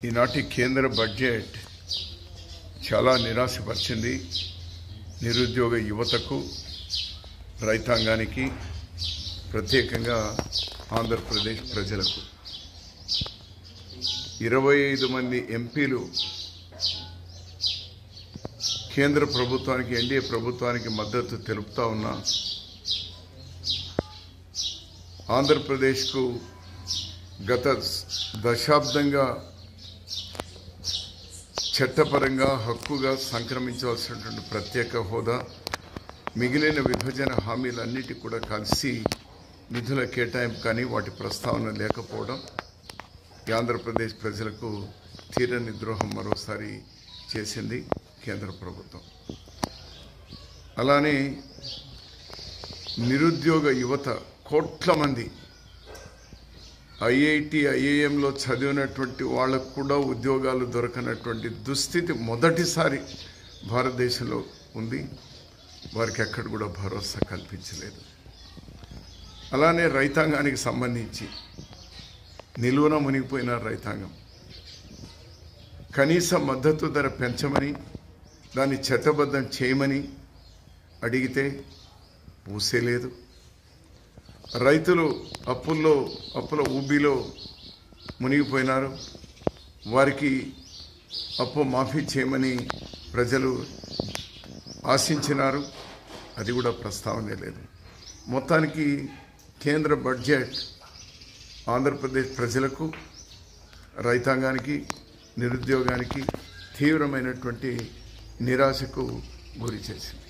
ఈనాటి కేంద్ర బడ్జెట్ చాలా నిరాశపరిచింది. నిరుద్యోగ యువతకు, రైతాంగానికి, ప్రత్యేకంగా ఆంధ్రప్రదేశ్ ప్రజలకు 25 మంది ఎంపీలు కేంద్ర ప్రభుత్వానికి, ఎన్డీఏ ప్రభుత్వానికి మద్దతు తెలుపుతా ఉన్నా ఆంధ్రప్రదేశ్కు గత దశాబ్దంగా చట్టపరంగా హక్కుగా సంక్రమించవలసినటువంటి ప్రత్యేక హోదా, మిగిలిన విభజన హామీలన్నిటి కూడా కలిసి నిధుల కేటాయింపు కానీ వాటి ప్రస్తావన లేకపోవడం ఆంధ్రప్రదేశ్ ప్రజలకు తీరని ద్రోహం మరోసారి చేసింది కేంద్ర ప్రభుత్వం. అలానే నిరుద్యోగ యువత కోట్ల మంది ఐఐటి, ఐఐఎంలో చదివినటువంటి వాళ్ళకు కూడా ఉద్యోగాలు దొరకనటువంటి దుస్థితి మొదటిసారి భారతదేశంలో ఉంది. వారికి ఎక్కడ కూడా భరోసా కల్పించలేదు. అలానే రైతాంగానికి సంబంధించి నిలువున మునిగిపోయిన రైతాంగం కనీస మద్దతు ధర పెంచమని, దాన్ని చట్టబద్ధం చేయమని అడిగితే ఊసేలేదు. రైతులు అప్పుల ఊబిలో మునిగిపోయినారు. వారికి అప్పు మాఫీ చేయమని ప్రజలు ఆశించినారు. అది కూడా ప్రస్తావనే లేదు. మొత్తానికి కేంద్ర బడ్జెట్ ఆంధ్రప్రదేశ్ ప్రజలకు, రైతాంగానికి, నిరుద్యోగానికి తీవ్రమైనటువంటి నిరాశకు గురి చేసింది.